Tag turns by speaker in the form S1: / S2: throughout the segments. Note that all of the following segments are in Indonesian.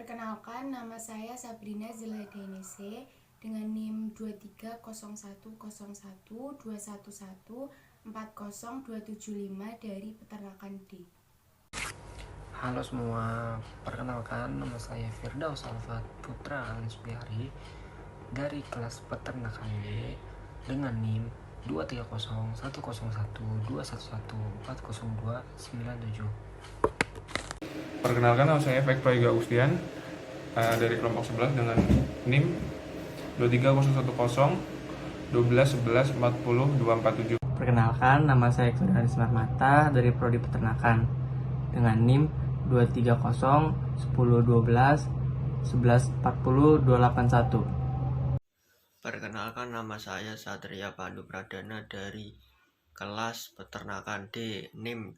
S1: Perkenalkan, nama saya Sabrina Ziladainese dengan NIM 2310121140275 dari Peternakan D.
S2: Halo semua, perkenalkan nama saya Firdaus Alfat Putra Ansbiari dari kelas Peternakan D dengan NIM 23010121141140297.
S3: Perkenalkan, nama saya Fek Prayoga Agustian dari kelompok 11 dengan NIM 230101211402472.
S4: Perkenalkan, nama saya Iqbal Mata dari Prodi Peternakan dengan NIM 23010121140
S5: Perkenalkan, nama saya Satria Pandu Pradana dari kelas Peternakan D, NIM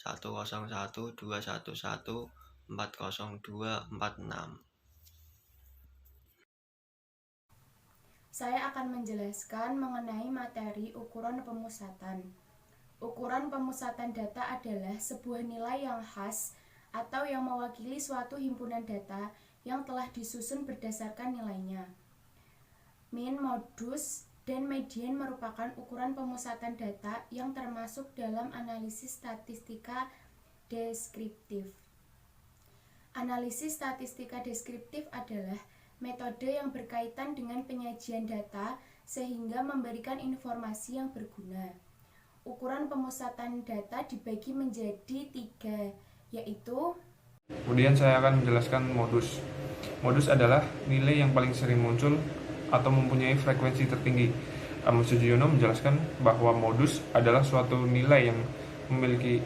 S5: 230121140240246.
S1: Saya akan menjelaskan mengenai materi ukuran pemusatan. Ukuran pemusatan data adalah sebuah nilai yang khas atau yang mewakili suatu himpunan data yang telah disusun berdasarkan nilainya. Mean, modus, dan median merupakan ukuran pemusatan data yang termasuk dalam analisis statistika deskriptif. Analisis statistika deskriptif adalah metode yang berkaitan dengan penyajian data sehingga memberikan informasi yang berguna. Ukuran pemusatan data dibagi menjadi 3, yaitu
S3: Kemudian saya akan menjelaskan modus. Modus adalah nilai yang paling sering muncul atau mempunyai frekuensi tertinggi. Amos Sujiono menjelaskan bahwa modus adalah suatu nilai yang memiliki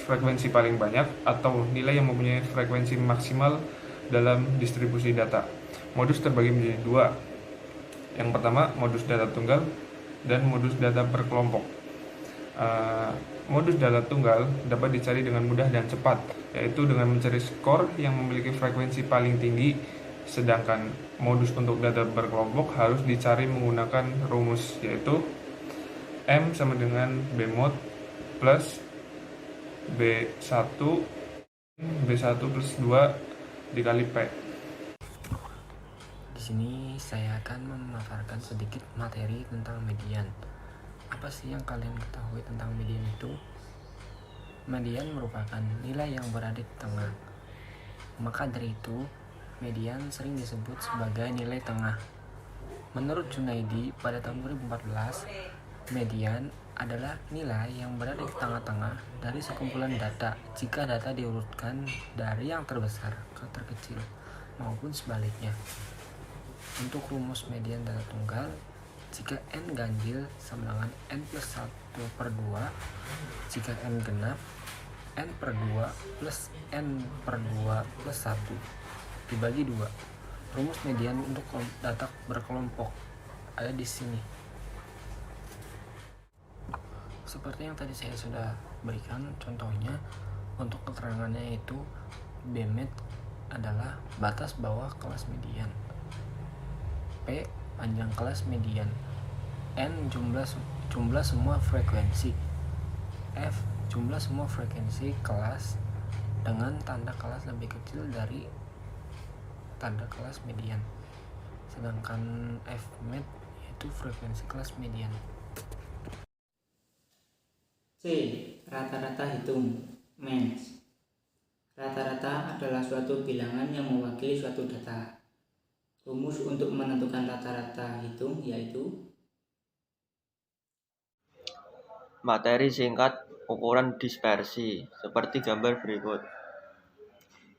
S3: frekuensi paling banyak atau nilai yang mempunyai frekuensi maksimal dalam distribusi data. Modus terbagi menjadi dua. Yang pertama, modus data tunggal dan modus data berkelompok. Modus data tunggal dapat dicari dengan mudah dan cepat, yaitu dengan mencari skor yang memiliki frekuensi paling tinggi, sedangkan modus untuk data berkelompok harus dicari menggunakan rumus, yaitu M sama dengan B mod plus B1 plus 2 dikali P.
S2: Di sini saya akan memaparkan sedikit materi tentang median. Apa sih yang kalian ketahui tentang median itu? Median merupakan nilai yang berada di tengah. Maka dari itu, median sering disebut sebagai nilai tengah. Menurut Junaidi pada tahun 2014, median adalah nilai yang berada di tengah-tengah dari sekumpulan data jika data diurutkan dari yang terbesar ke terkecil maupun sebaliknya. Untuk rumus median data tunggal, jika n ganjil sama dengan n plus 1 per 2, jika n genap, n per 2 plus n per 2 plus 1 dibagi 2. Rumus median untuk data berkelompok ada di sini. Seperti yang tadi saya sudah berikan contohnya, untuk keterangannya itu BMED adalah batas bawah kelas median, P panjang kelas median, N jumlah semua frekuensi, F jumlah semua frekuensi kelas dengan tanda kelas lebih kecil dari tanda kelas median, sedangkan Fmed yaitu frekuensi kelas median.
S4: C. Rata-rata hitung MENS. Rata-rata adalah suatu bilangan yang mewakili suatu data. Rumus untuk menentukan rata-rata hitung yaitu
S5: Materi singkat ukuran dispersi seperti gambar berikut.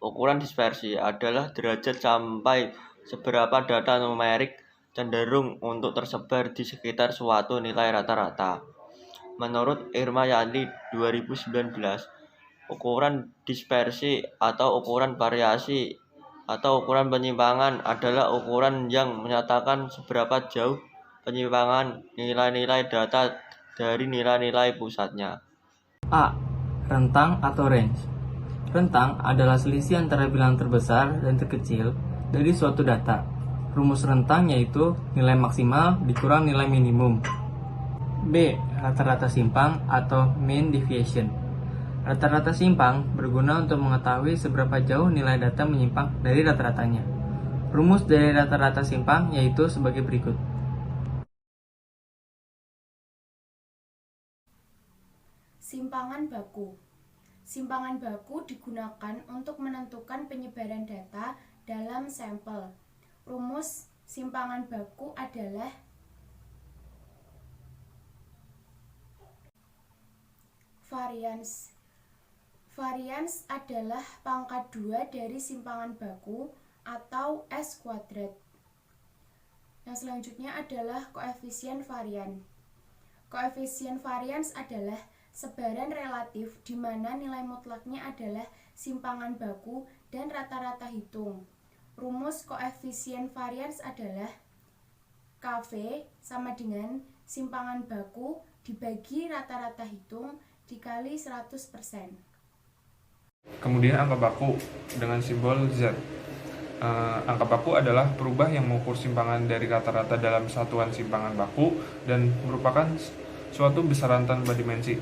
S5: Ukuran dispersi adalah derajat sampai seberapa data numerik cenderung untuk tersebar di sekitar suatu nilai rata-rata. Menurut Irma Yanti 2019, ukuran dispersi atau ukuran variasi atau ukuran penyimpangan adalah ukuran yang menyatakan seberapa jauh penyimpangan nilai-nilai data dari nilai-nilai pusatnya.
S4: A. Rentang atau range. Rentang adalah selisih antara bilangan terbesar dan terkecil dari suatu data. Rumus rentang yaitu nilai maksimal dikurang nilai minimum. B. Rata-rata simpang atau mean deviation.
S6: Rata-rata simpang berguna untuk mengetahui seberapa jauh nilai data menyimpang dari rata-ratanya. Rumus dari rata-rata simpang yaitu sebagai berikut.
S1: Simpangan baku. Simpangan baku digunakan untuk menentukan penyebaran data dalam sampel. Rumus simpangan baku adalah varians. Varians adalah pangkat 2 dari simpangan baku atau S kuadrat. Yang selanjutnya adalah koefisien varian. Koefisien varians adalah sebaran relatif di mana nilai mutlaknya adalah simpangan baku dan rata-rata hitung. Rumus koefisien varians adalah KV sama dengan simpangan baku dibagi rata-rata hitung dikali 100%.
S3: Kemudian angka baku dengan simbol Z. Angka baku adalah perubah yang mengukur simpangan dari rata-rata dalam satuan simpangan baku dan merupakan suatu besaran tanpa dimensi.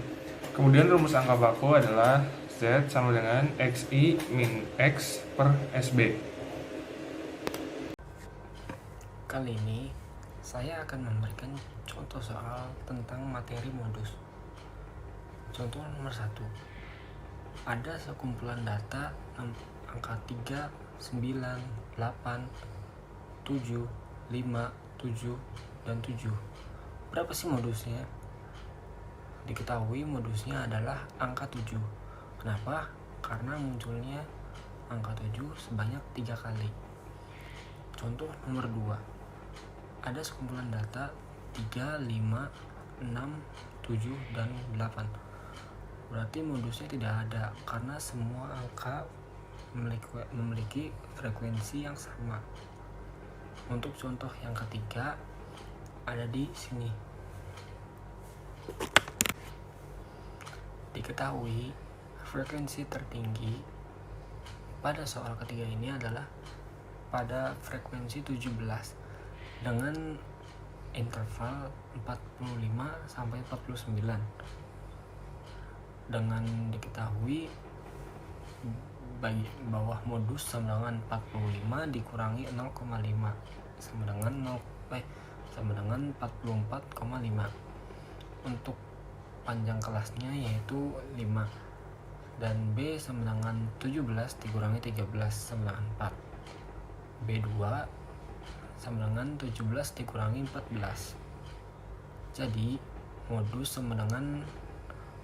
S3: Kemudian rumus angka baku adalah Z sama dengan XI min X per SB.
S2: Kali ini saya akan memberikan contoh soal tentang materi modus. Contoh nomor 1. Ada sekumpulan data angka 3, 9, 8, 7, 5, 7, dan 7. Berapa sih modusnya? Diketahui modusnya adalah angka 7. Kenapa? Karena munculnya angka 7 sebanyak 3 kali. Contoh nomor 2. Ada sekumpulan data 3, 5, 6, 7, dan 8. Berarti modusnya tidak ada karena semua angka memiliki frekuensi yang sama. Untuk contoh yang ketiga ada di sini. Diketahui frekuensi tertinggi pada soal ketiga ini adalah pada frekuensi 17 dengan interval 45 sampai 49. Dengan diketahui bawah modus sama dengan 45 dikurangi 0,5 sama dengan 44,5. Untuk panjang kelasnya yaitu 5 dan B sama dengan 17 dikurangi 13 sama dengan 4. B2 sama dengan 17 dikurangi 14. Jadi modus sama dengan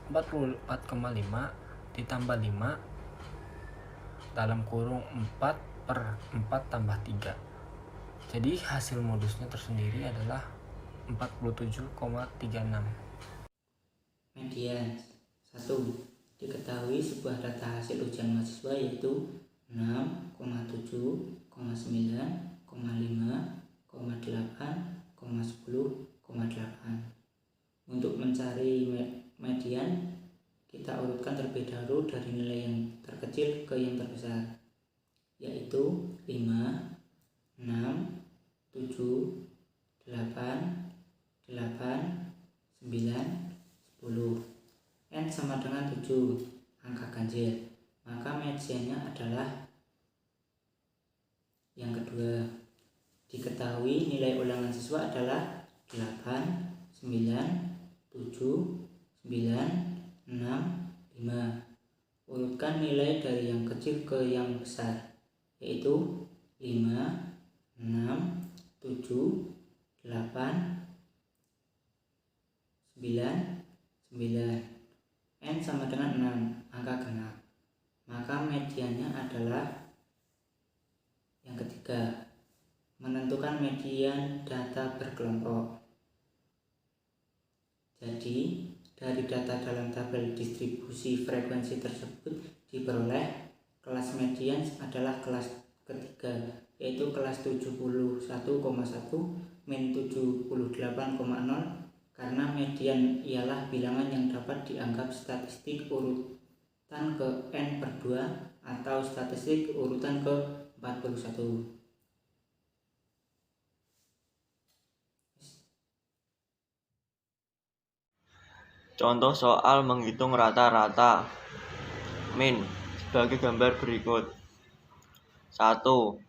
S2: 44,5 ditambah 5 dalam kurung 4 per 4 tambah 3. Jadi hasil modusnya tersendiri adalah 47,36.
S4: Median 1. Diketahui sebuah data hasil ujian mahasiswa yaitu 6,7, 9, 5, 8, 10, 8. Untuk mencari median, kita urutkan terlebih dahulu dari nilai yang terkecil ke yang terbesar, yaitu 5, 6, 7, 8, 9, 10. N sama dengan 7, angka ganjil. Maka mediannya adalah yang kedua. Diketahui nilai ulangan siswa adalah 8, 9, 7, 9, 6, 5. Urutkan nilai dari yang kecil ke yang besar, yaitu 5, 6, 7, 8, 9, 9. N sama dengan 6, angka genap. Maka mediannya adalah yang ketiga. Menentukan median data berkelompok. Jadi, dari data dalam tabel distribusi frekuensi tersebut diperoleh kelas median adalah kelas ketiga, yaitu kelas 71,1 min 78,0 karena median ialah bilangan yang dapat dianggap statistik urutan ke N per 2 atau statistik urutan ke 41.
S5: Contoh soal menghitung rata-rata. min sebagai gambar berikut. 1.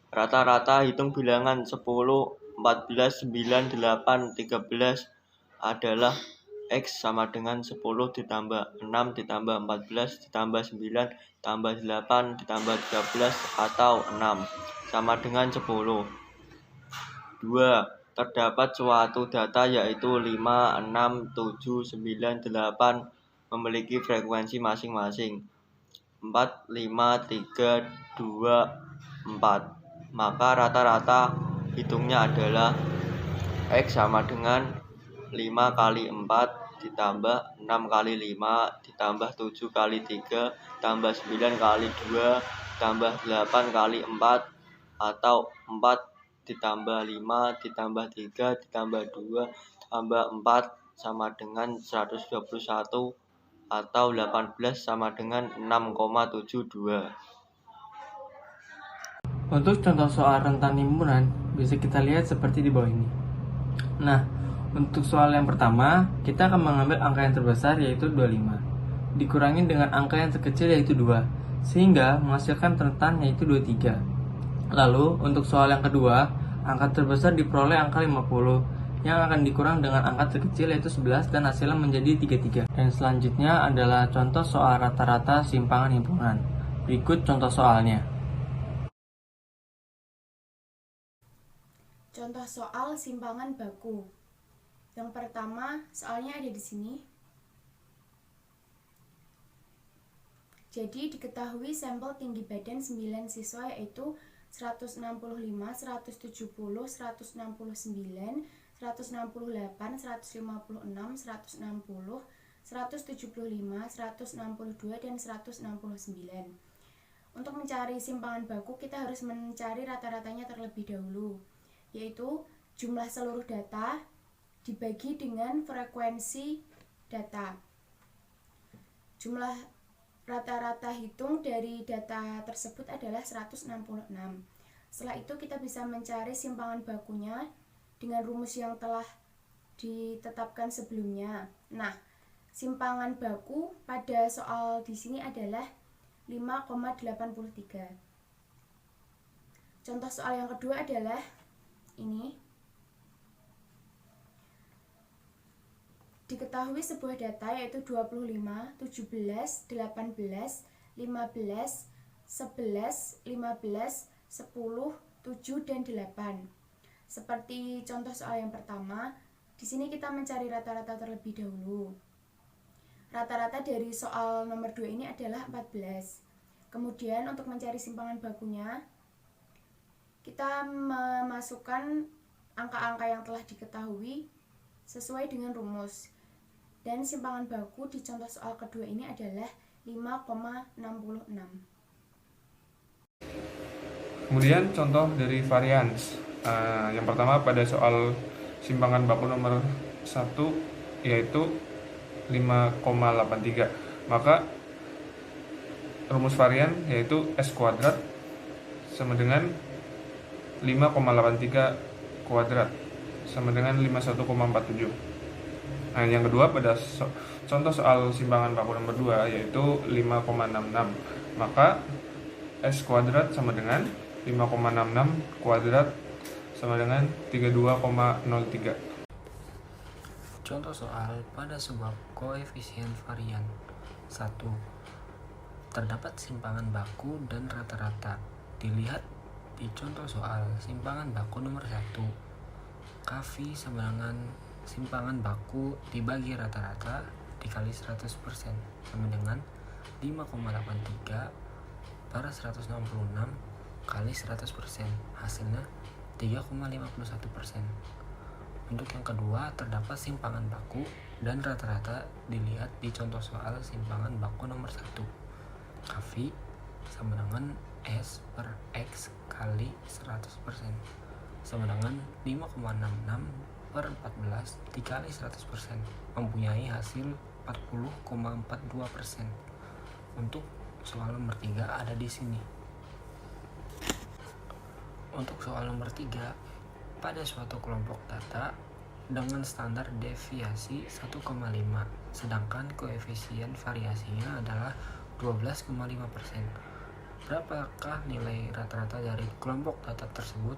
S5: Rata-rata hitung bilangan 10, 14, 9, 8, 13 adalah X sama dengan 10 ditambah 6 ditambah 14 ditambah 9 ditambah 8 ditambah 13 atau 6 sama dengan 10. 2. Terdapat suatu data yaitu 5, 6, 7, 9, 8 memiliki frekuensi masing-masing 4, 5, 3, 2, 4. Maka rata-rata hitungnya adalah X sama dengan 5 kali 4 ditambah 6 kali 5 ditambah 7 kali 3 tambah 9 kali 2 tambah 8 kali 4 atau 4 ditambah 5 ditambah 3 ditambah 2 tambah 4 sama dengan 121 atau 18 sama dengan 6,72.
S6: Untuk contoh soal rentan himpunan bisa kita lihat seperti di bawah ini. Nah, untuk soal yang pertama, kita akan mengambil angka yang terbesar yaitu 25 dikurangi dengan angka yang terkecil yaitu 2 sehingga menghasilkan rentan yaitu 23. Lalu untuk soal yang kedua, angka terbesar diperoleh angka 50 yang akan dikurang dengan angka terkecil yaitu 11 dan hasilnya menjadi 33. Dan selanjutnya adalah contoh soal rata-rata simpangan himpunan. Berikut contoh soalnya.
S1: Contoh soal simpangan baku. Yang pertama, soalnya ada di sini. Jadi diketahui sampel tinggi badan 9 siswa yaitu 165, 170, 169, 168, 156, 160, 175, 162, dan 169. Untuk mencari simpangan baku, kita harus mencari rata-ratanya terlebih dahulu, yaitu jumlah seluruh data dibagi dengan frekuensi data. Jumlah rata-rata hitung dari data tersebut adalah 166. Setelah itu kita bisa mencari simpangan bakunya dengan rumus yang telah ditetapkan sebelumnya. Nah, simpangan baku pada soal di sini adalah 5,83. Contoh soal yang kedua adalah ini. Diketahui sebuah data yaitu 25, 17, 18, 15, 11, 15, 10, 7, dan 8. Seperti contoh soal yang pertama, di sini kita mencari rata-rata terlebih dahulu. Rata-rata dari soal nomor 2 ini adalah 14. Kemudian untuk mencari simpangan bakunya, kita memasukkan angka-angka yang telah diketahui sesuai dengan rumus. Dan simpangan baku di contoh soal kedua ini adalah 5,66.
S3: Kemudian contoh dari varians. Yang pertama pada soal simpangan baku nomor 1 yaitu 5,83. Maka rumus varian yaitu S kuadrat sama dengan 5,83 kuadrat sama dengan 51,47. Nah, yang kedua pada contoh soal simpangan baku nomor 2 yaitu 5,66. Maka S kuadrat sama dengan 5,66 kuadrat sama dengan 32,03.
S2: Contoh soal pada sebuah koefisien varian. 1. Terdapat simpangan baku dan rata-rata. Dilihat di contoh soal simpangan baku nomor 1. Kavi sama dengan simpangan baku dibagi rata-rata dikali 100% sama dengan 5,83 per 166 kali 100%, hasilnya 3,51%. Untuk yang kedua, terdapat simpangan baku dan rata-rata dilihat di contoh soal simpangan baku nomor 1. Kavi sama dengan S per X kali 100% sama dengan 5,66 per 14 dikali 100%, mempunyai hasil 40,42%. Untuk soal nomor 3 ada di sini. Untuk soal nomor 3, pada suatu kelompok data dengan standar deviasi 1,5, sedangkan koefisien variasinya adalah 12,5%. Berapakah nilai rata-rata dari kelompok data tersebut?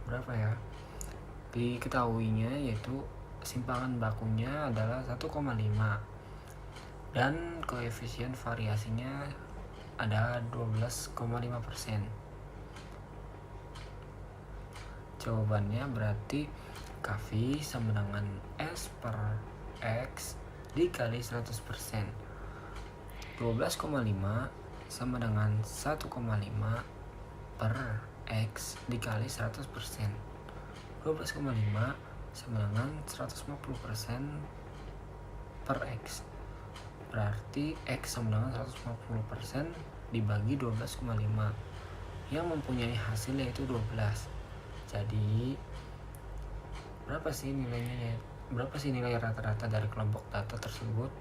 S2: Berapa ya? Diketahuinya yaitu simpangan bakunya adalah 1,5 dan koefisien variasinya ada 12,5%. Jawabannya berarti KV sama dengan S per X dikali 100%. 12,5 sama dengan 1,5 per X dikali 100%. 12,5 sama dengan 150% per X. Berarti X sama dengan 150% dibagi 12,5 yang mempunyai hasil yaitu 12. Jadi berapa sih nilainya? Berapa sih nilai rata-rata dari kelompok data tersebut?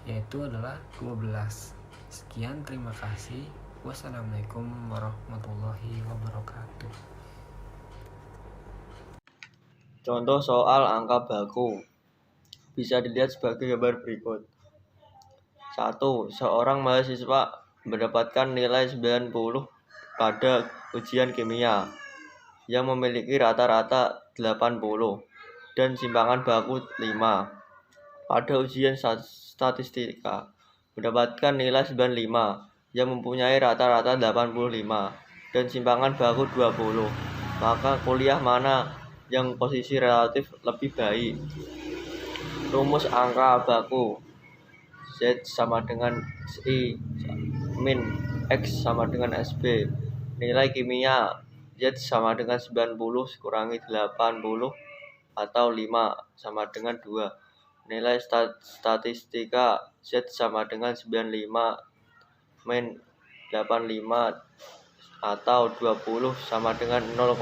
S2: Yaitu adalah 12. Sekian, terima kasih. Wassalamualaikum warahmatullahi wabarakatuh.
S5: Contoh soal angka baku bisa dilihat sebagai gambar berikut. 1. Seorang mahasiswa mendapatkan nilai 90 pada ujian kimia yang memiliki rata-rata 80 dan simpangan baku 5. Pada ujian statistika mendapatkan nilai 95 yang mempunyai rata-rata 85 dan simpangan baku 20. Maka kuliah mana yang posisi relatif lebih baik? Rumus angka baku. Z sama dengan I min X sama dengan SB. Nilai kimia Z sama dengan 90 kurangi 80 atau 5 sama dengan 2. Nilai statistika Z sama dengan 95 min 85 atau 20 sama dengan 0,5.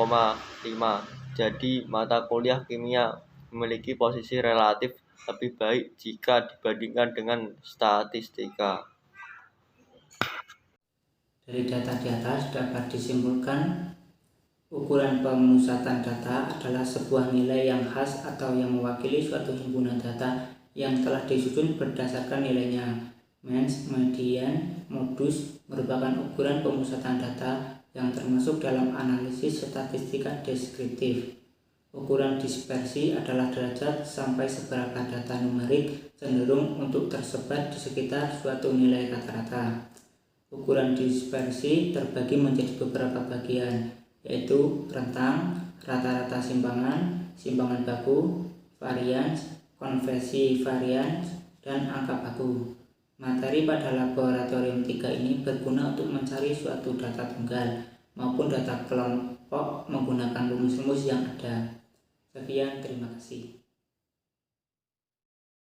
S5: Jadi mata kuliah kimia memiliki posisi relatif lebih baik jika dibandingkan dengan statistika.
S4: Dari data di atas dapat disimpulkan ukuran pemusatan data adalah sebuah nilai yang khas atau yang mewakili suatu himpunan data yang telah disusun berdasarkan nilainya. Means, median, modus merupakan ukuran pemusatan data yang termasuk dalam analisis statistika deskriptif. Ukuran dispersi adalah derajat sampai seberapa data numerik cenderung untuk tersebar di sekitar suatu nilai rata-rata. Ukuran dispersi terbagi menjadi beberapa bagian, yaitu rentang, rata-rata simpangan, simpangan baku, varians, konversi varians, dan angka baku. Materi pada laboratorium 3 ini berguna untuk mencari suatu data tunggal maupun data kelompok menggunakan rumus-rumus yang ada. Sekian, terima kasih.